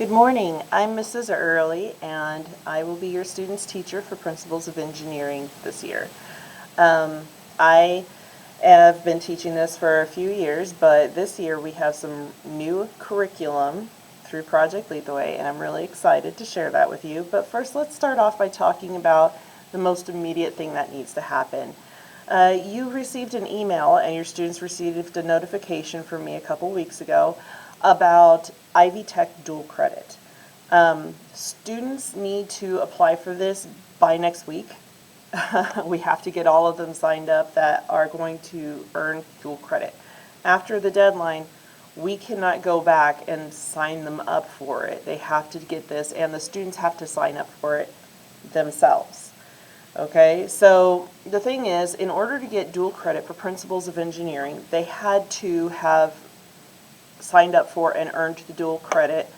Good morning. I'm Mrs. Early, and I will be your student's teacher for Principles of Engineering this year. I have been teaching this for a few years, but this year we have some new curriculum through Project Lead the Way, and I'm really excited to share that with you. But first, let's start off by talking about the most immediate thing that needs to happen. You received an email, and your students received a notification from me a couple weeks ago about Ivy Tech dual credit. Students need to apply for this by next week. We have to get all of them signed up that are going to earn dual credit. After the deadline, we cannot go back and sign them up for it. They have to get this, and the students have to sign up for it themselves. Okay, so the thing is, in order to get dual credit for Principles of Engineering, they had to have signed up for and earned the dual credit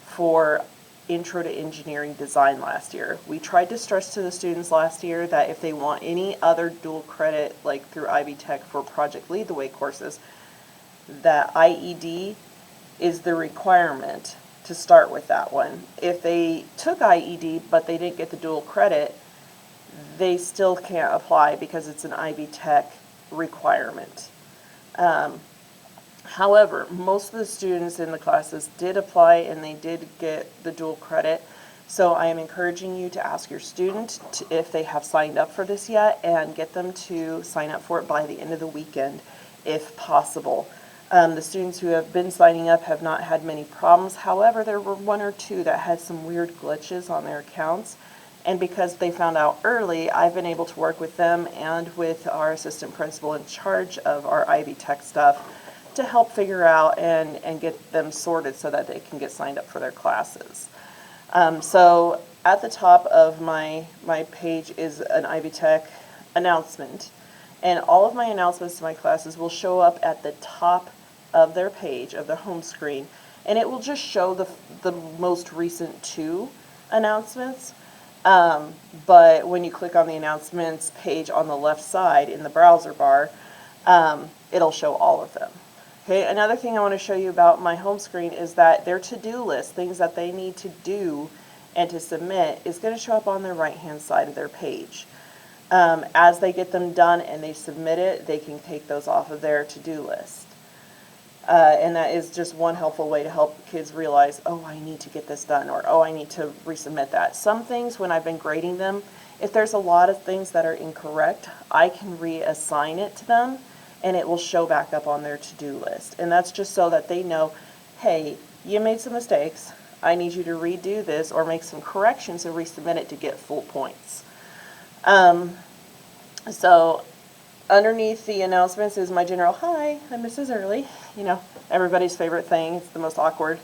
for Intro to Engineering Design last year. We tried to stress to the students last year that if they want any other dual credit, like through Ivy Tech for Project Lead the Way courses, that IED is the requirement to start with that one. If they took IED but they didn't get the dual credit, they still can't apply because it's an Ivy Tech requirement. However, most of the students in the classes did apply and they did get the dual credit. So I am encouraging you to ask your student if they have signed up for this yet and get them to sign up for it by the end of the weekend if possible. The students who have been signing up have not had many problems. However, there were one or two that had some weird glitches on their accounts. And because they found out early, I've been able to work with them and with our assistant principal in charge of our Ivy Tech stuff to help figure out and get them sorted so that they can get signed up for their classes. So at the top of my page is an Ivy Tech announcement, and all of my announcements to my classes will show up at the top of their page, of their home screen, and it will just show the most recent two announcements. But when you click on the announcements page on the left side in the browser bar, it'll show all of them. Okay, another thing I want to show you about my home screen is that their to-do list, things that they need to do and to submit, is going to show up on their right-hand side of their page. As they get them done and they submit it, they can take those off of their to-do list. And that is just one helpful way to help kids realize, oh, I need to get this done, or oh, I need to resubmit that. Some things, when I've been grading them, if there's a lot of things that are incorrect, I can reassign it to them, and it will show back up on their to-do list. And that's just so that they know, hey, you made some mistakes. I need you to redo this or make some corrections and resubmit it to get full points. So underneath the announcements is my general, hi, I'm Mrs. Early. You know, everybody's favorite thing. It's the most awkward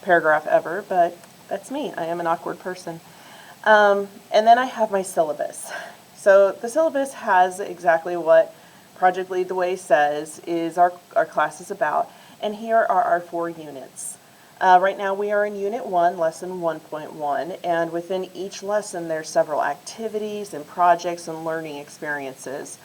paragraph ever, but that's me. I am an awkward person. And then I have my syllabus. So the syllabus has exactly what Project Lead the Way says is our class is about, and here are our 4 units. Right now we are in Unit 1, Lesson 1.1, and within each lesson there's several activities and projects and learning experiences.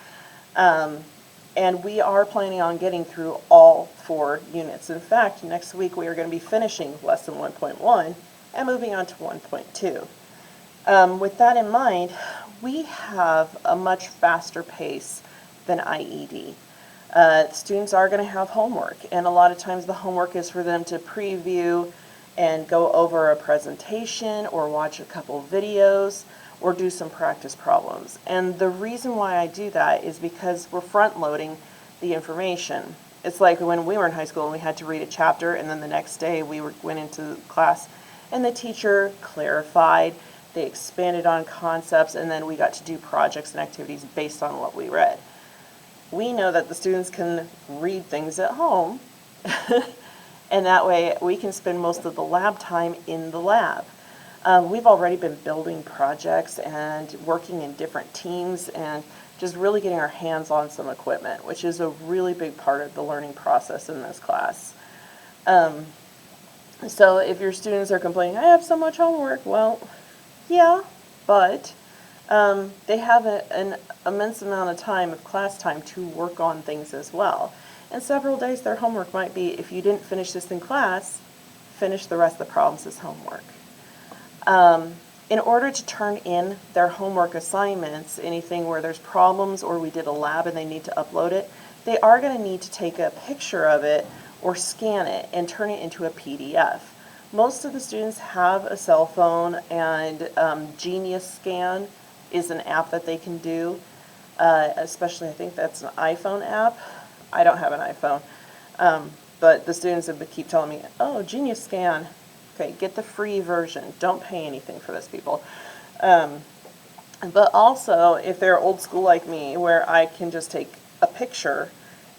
And we are planning on getting through all 4 units. In fact, next week we are going to be finishing Lesson 1.1 and moving on to 1.2. With that in mind, we have a much faster pace than IED. Students are going to have homework, and a lot of times the homework is for them to preview and go over a presentation or watch a couple videos or do some practice problems. And the reason why I do that is because we're front-loading the information. It's like when we were in high school and we had to read a chapter, and then the next day we went into class and the teacher clarified, they expanded on concepts, and then we got to do projects and activities based on what we read. We know that the students can read things at home, and that way we can spend most of the lab time in the lab. We've already been building projects and working in different teams and just really getting our hands on some equipment, which is a really big part of the learning process in this class. So if your students are complaining, I have so much homework, well, yeah, but they have an immense amount of time of class time to work on things as well. And several days their homework might be, if you didn't finish this in class, finish the rest of the problems as homework. In order to turn in their homework assignments, anything where there's problems or we did a lab and they need to upload it, they are going to need to take a picture of it or scan it and turn it into a PDF. Most of the students have a cell phone, and Genius Scan is an app that they can do, especially I think that's an iPhone app. I don't have an iPhone, but the students have keep telling me, oh, Genius Scan. Okay, get the free version. Don't pay anything for this, people. But also, if they're old school like me, where I can just take a picture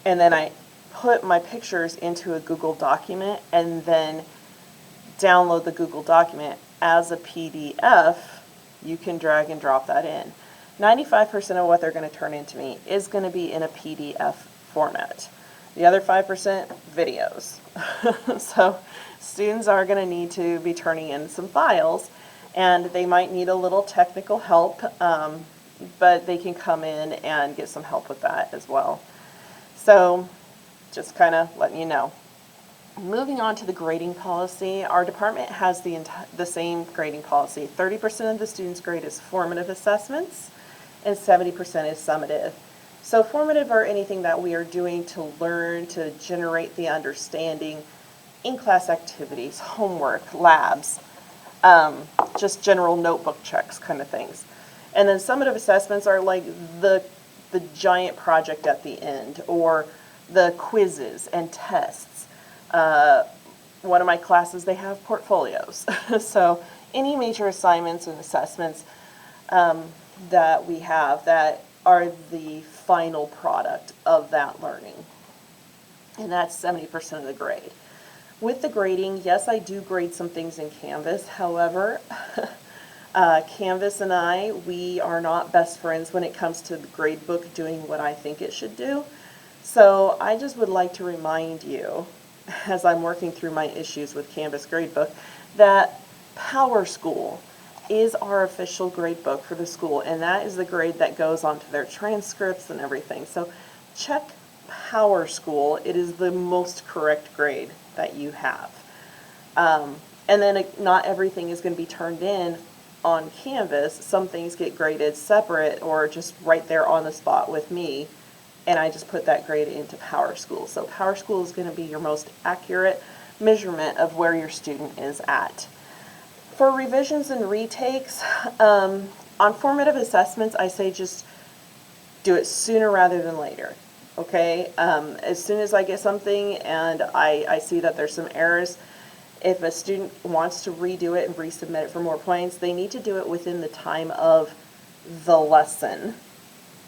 and then I put my pictures into a Google document and then download the Google document as a PDF, you can drag and drop that in. 95% of what they're going to turn into me is going to be in a PDF format. The other 5%, videos. So students are going to need to be turning in some files, and they might need a little technical help, but they can come in and get some help with that as well. So just kind of letting you know. Moving on to the grading policy, our department has the same grading policy. 30% of the students' grade is formative assessments, and 70% is summative. So formative are anything that we are doing to learn, to generate the understanding, in-class activities, homework, labs, just general notebook checks kind of things. And then summative assessments are like the giant project at the end, or the quizzes and tests. One of my classes, they have portfolios. So any major assignments and assessments that we have that are the final product of that learning. And that's 70% of the grade. With the grading, yes, I do grade some things in Canvas. However, Canvas and we are not best friends when it comes to the grade book doing what I think it should do. So I just would like to remind you, as I'm working through my issues with Canvas gradebook, that PowerSchool is our official gradebook for the school, and that is the grade that goes onto their transcripts and everything. So check PowerSchool. It is the most correct grade that you have. And then not everything is going to be turned in on Canvas. Some things get graded separate or just right there on the spot with me, and I just put that grade into PowerSchool. So PowerSchool is going to be your most accurate measurement of where your student is at. For revisions and retakes, on formative assessments, I say just do it sooner rather than later. Okay? As soon as I get something and I see that there's some errors, if a student wants to redo it and resubmit it for more points, they need to do it within the time of the lesson.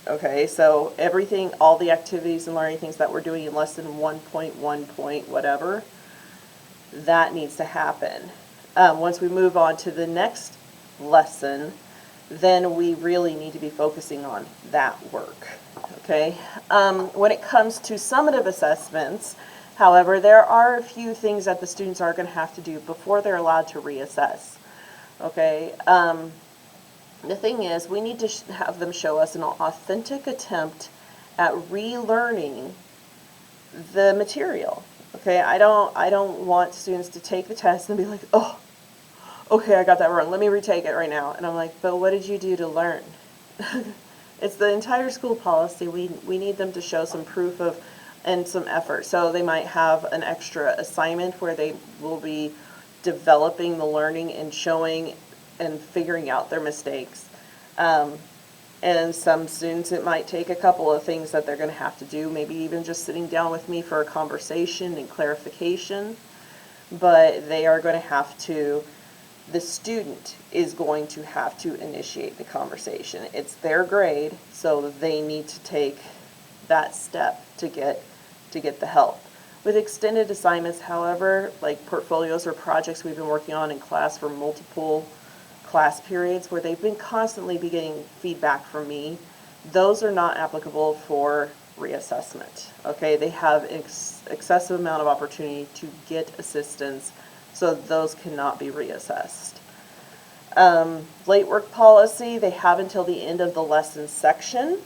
Okay, so everything, all the activities and learning things that we're doing in lesson 1.1 point whatever, that needs to happen. Once we move on to the next lesson, then we really need to be focusing on that work. Okay, when it comes to summative assessments, however, there are a few things that the students are going to have to do before they're allowed to reassess. Okay, the thing is, we need to have them show us an authentic attempt at relearning the material. Okay, I don't want students to take the test and be like, oh, okay, I got that wrong. Let me retake it right now. And I'm like, but what did you do to learn? It's the entire school policy. We need them to show some proof of and some effort. So they might have an extra assignment where they will be developing the learning and showing and figuring out their mistakes. And some students, it might take a couple of things that they're going to have to do, maybe even just sitting down with me for a conversation and clarification. But they are going to have to, the student is going to have to initiate the conversation. It's their grade, so they need to take that step to get the help. With extended assignments, however, like portfolios or projects we've been working on in class for multiple class periods where they've been constantly getting feedback from me, those are not applicable for reassessment. Okay, they have excessive amount of opportunity to get assistance, so those cannot be reassessed. Late work policy, they have until the end of the lesson section.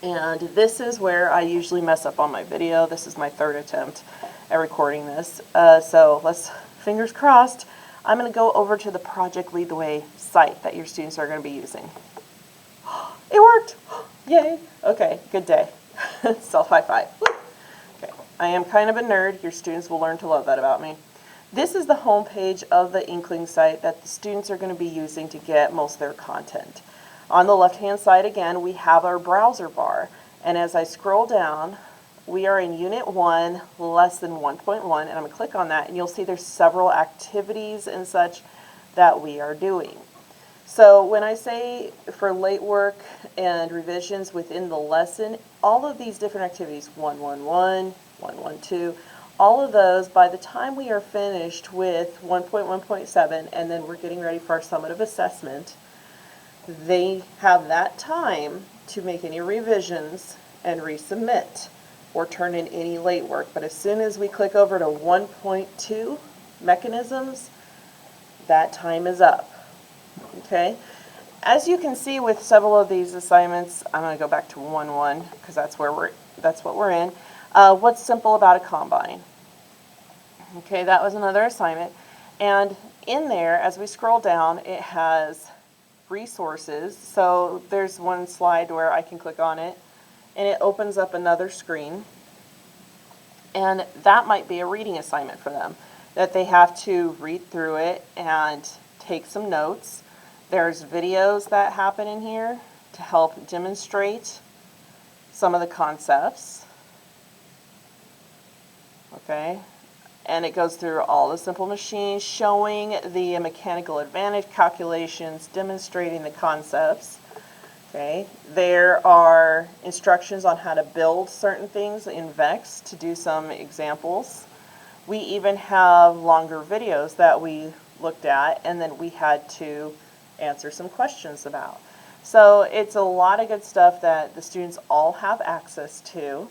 And this is where I usually mess up on my video. This is my third attempt at recording this. So let's fingers crossed, I'm going to go over to the Project Lead the Way site that your students are going to be using. It worked! Yay! Okay, good day. Self high five. Okay, I am kind of a nerd. Your students will learn to love that about me. This is the home page of the Inkling site that the students are going to be using to get most of their content. On the left-hand side, again, we have our browser bar. And as I scroll down, we are in Unit 1, Lesson 1.1, and I'm going to click on that, and you'll see there's several activities and such that we are doing. So when I say for late work and revisions within the lesson, all of these different activities, 111, 112, all of those, by the time we are finished with 1.1.7, and then we're getting ready for our summative assessment, they have that time to make any revisions and resubmit or turn in any late work. But as soon as we click over to 1.2 mechanisms, that time is up. Okay? As you can see with several of these assignments, I'm going to go back to 1.1 because that's what we're in. What's simple about a combine? Okay, that was another assignment. And in there, as we scroll down, it has resources. So there's one slide where I can click on it, and it opens up another screen. And that might be a reading assignment for them, that they have to read through it and take some notes. There's videos that happen in here to help demonstrate some of the concepts. Okay, and it goes through all the simple machines, showing the mechanical advantage calculations, demonstrating the concepts. Okay, there are instructions on how to build certain things in Vex to do some examples. We even have longer videos that we looked at and then we had to answer some questions about. So it's a lot of good stuff that the students all have access to.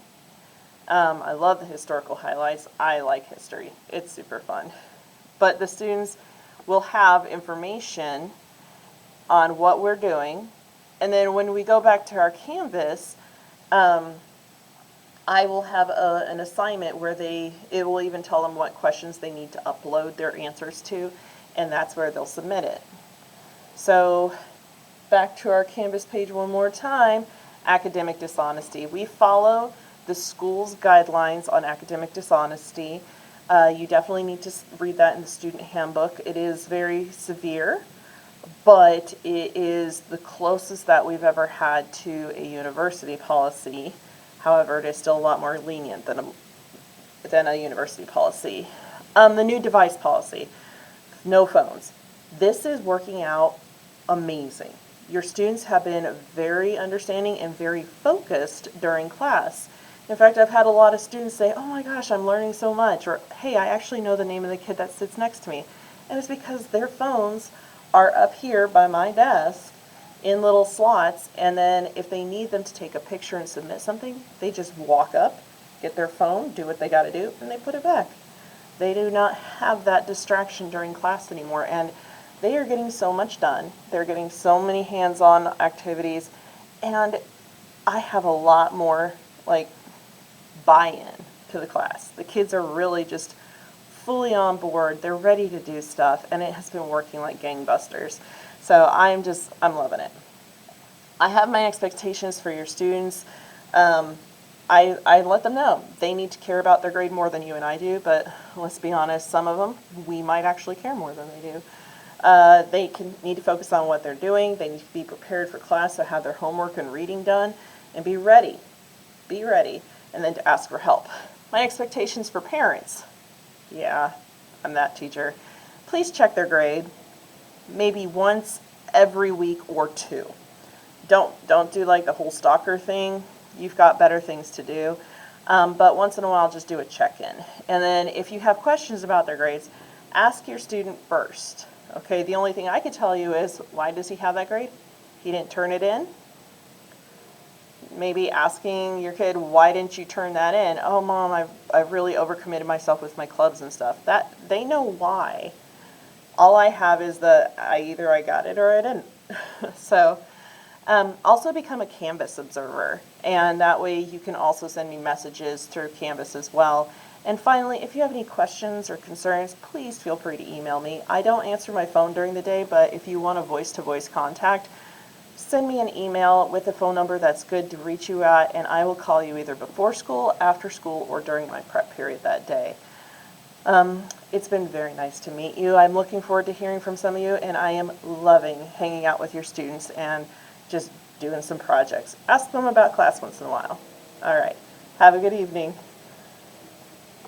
I love the historical highlights. I like history. It's super fun. But the students will have information on what we're doing. And then when we go back to our Canvas, I will have an assignment where it will even tell them what questions they need to upload their answers to, and that's where they'll submit it. So back to our Canvas page one more time, academic dishonesty. We follow the school's guidelines on academic dishonesty. You definitely need to read that in the student handbook. It is very severe, but it is the closest that we've ever had to a university policy. However, it is still a lot more lenient than a university policy. The new device policy, no phones. This is working out amazing. Your students have been very understanding and very focused during class. In fact, I've had a lot of students say, oh my gosh, I'm learning so much, or hey, I actually know the name of the kid that sits next to me. And it's because their phones are up here by my desk in little slots, and then if they need them to take a picture and submit something, they just walk up, get their phone, do what they got to do, and they put it back. They do not have that distraction during class anymore, and they are getting so much done. They're getting so many hands-on activities, and I have a lot more buy-in to the class. The kids are really just fully on board. They're ready to do stuff, and it has been working like gangbusters. So I'm loving it. I have my expectations for your students. I let them know they need to care about their grade more than you and I do, but let's be honest, some of them, we might actually care more than they do. They need to focus on what they're doing. They need to be prepared for class, to have their homework and reading done, and be ready. Be ready, and then to ask for help. My expectations for parents. Yeah, I'm that teacher. Please check their grade, maybe once every week or two. Don't do like the whole stalker thing. You've got better things to do. But once in a while, just do a check-in. And then if you have questions about their grades, ask your student first. Okay, the only thing I can tell you is, why does he have that grade? He didn't turn it in? Maybe asking your kid, why didn't you turn that in? Oh, Mom, I've really overcommitted myself with my clubs and stuff. That they know why. All I have is either I got it or I didn't. So also become a Canvas observer, and that way you can also send me messages through Canvas as well. And finally, if you have any questions or concerns, please feel free to email me. I don't answer my phone during the day, but if you want a voice-to-voice contact, send me an email with a phone number that's good to reach you at, and I will call you either before school, after school, or during my prep period that day. It's been very nice to meet you. I'm looking forward to hearing from some of you, and I am loving hanging out with your students and just doing some projects. Ask them about class once in a while. All right. Have a good evening.